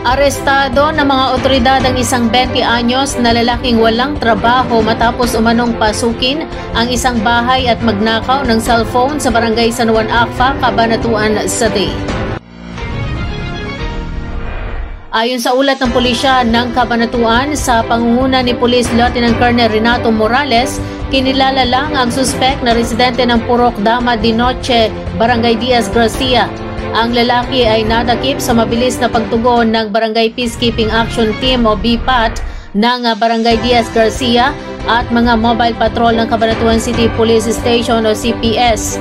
Arestado ng mga otoridad ang isang 20 anyos na lalaking walang trabaho matapos umanong pasukin ang isang bahay at magnakaw ng cellphone sa barangay San Juan Akfa, Cabanatuan City. Ayon sa ulat ng pulisya ng Cabanatuan, sa pangunguna ni Police Lieutenant Colonel Renato Morales, kinilala lang ang suspect na residente ng Purok Dama de Noche, Barangay Diaz Garcia. Ang lalaki ay nadakip sa mabilis na pagtugon ng Barangay Peacekeeping Action Team o BPAT ng Barangay Diaz Garcia at mga mobile patrol ng Cabanatuan City Police Station o CPS.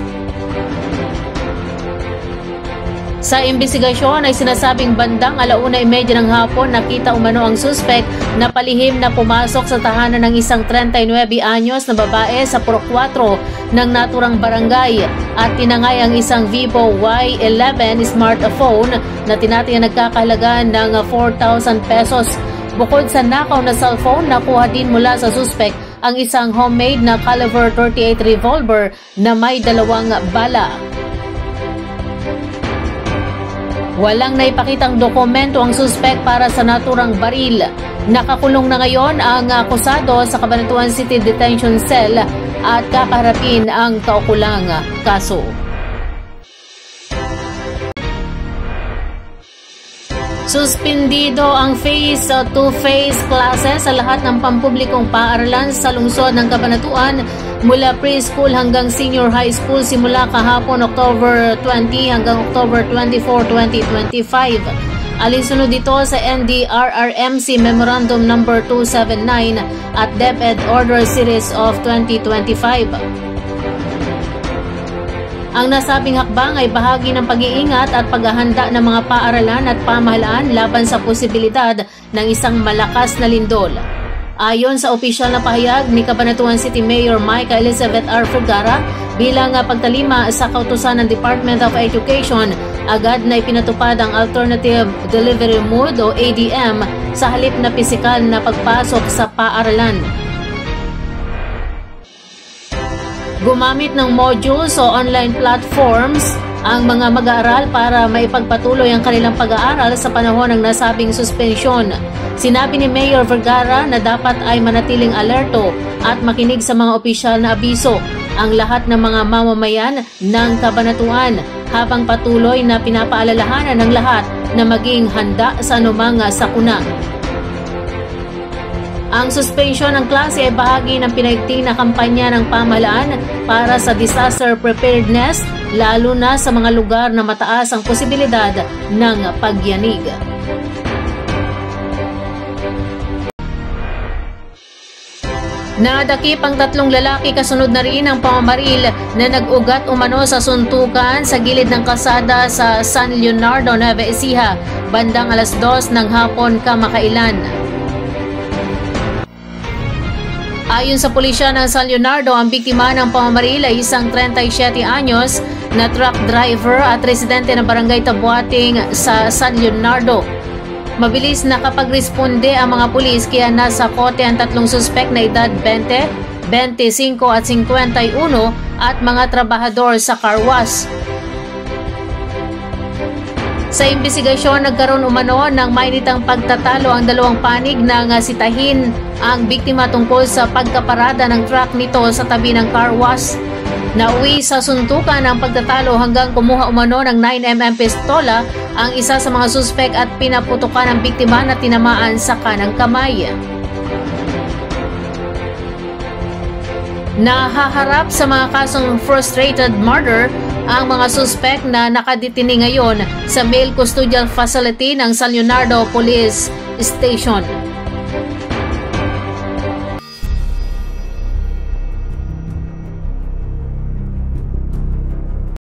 Sa imbestigasyon ay sinasabing bandang 1:30 ng hapon nakita umano ang suspect na palihim na pumasok sa tahanan ng isang 39 anyos na babae sa Purok 4 ng naturang barangay at tinangay ang isang Vivo Y11 smartphone na tinatayang nagkakahalaga ng 4,000 pesos. Bukod sa nakaw na cellphone, nakuha din mula sa suspect ang isang homemade na caliber 38 revolver na may 2 bala. Walang naipakitang dokumento ang suspect para sa naturang baril. Nakakulong na ngayon ang akusado sa Cabanatuan City Detention Cell at kakaharapin ang kaukulang kaso. Suspendido ang face-to-face classes sa lahat ng pampublikong paaralan sa lungsod ng Cabanatuan mula preschool hanggang senior high school simula kahapon October 20 hanggang October 24, 2025. Alinsunod dito sa NDRRMC Memorandum No. 279 at DepEd Order Series of 2025. Ang nasabing hakbang ay bahagi ng pag-iingat at paghahanda ng mga paaralan at pamahalaan laban sa posibilidad ng isang malakas na lindol. Ayon sa opisyal na pahayag ni Cabanatuan City Mayor Myca Elizabeth R. Vergara, bilang pagtalima sa kautusan ng Department of Education, agad na ipinatupad ang Alternative Delivery Mode o ADM sa halip na pisikal na pagpasok sa paaralan. Gumamit ng modules o online platforms ang mga mag-aaral para maipagpatuloy ang kanilang pag-aaral sa panahon ng nasabing suspensyon. Sinabi ni Mayor Vergara na dapat ay manatiling alerto at makinig sa mga opisyal na abiso ang lahat ng mga mamamayan ng Cabanatuan habang patuloy na pinapaalalahanan ng lahat na maging handa sa anumang sakuna. Ang suspension ng klase ay bahagi ng pinaigting na kampanya ng pamahalaan para sa disaster preparedness, lalo na sa mga lugar na mataas ang posibilidad ng pagyanig. Nadakip ang 3 lalaki kasunod na rin ang pamamaril na nag-ugat umano sa suntukan sa gilid ng kalsada sa San Leonardo, Nueva Ecija, bandang 2:00 ng hapon kamakailan. Ayon sa pulisya ng San Leonardo, ang biktima ng pamamaril ay isang 37 anyos na truck driver at residente ng barangay Tabuating sa San Leonardo. Mabilis nakapagresponde ang mga pulis kaya nasa kote ang 3 suspek na edad 20, 25 at 51 at mga trabahador sa car wash. Sa imbestigasyon, nagkaroon umano ng mainitang pagtatalo ang 2 panig nang sitahin ang biktima tungkol sa pagkaparada ng truck nito sa tabi ng car wash. Nauwi sa suntukan ang pagtatalo hanggang kumuha umano ng 9mm pistola ang isa sa mga suspek at pinaputukan ang biktima na tinamaan sa kanang kamay. Nahaharap sa mga kasong frustrated murder ang mga suspek na nakadetini ngayon sa male custodial facility ng San Leonardo Police Station.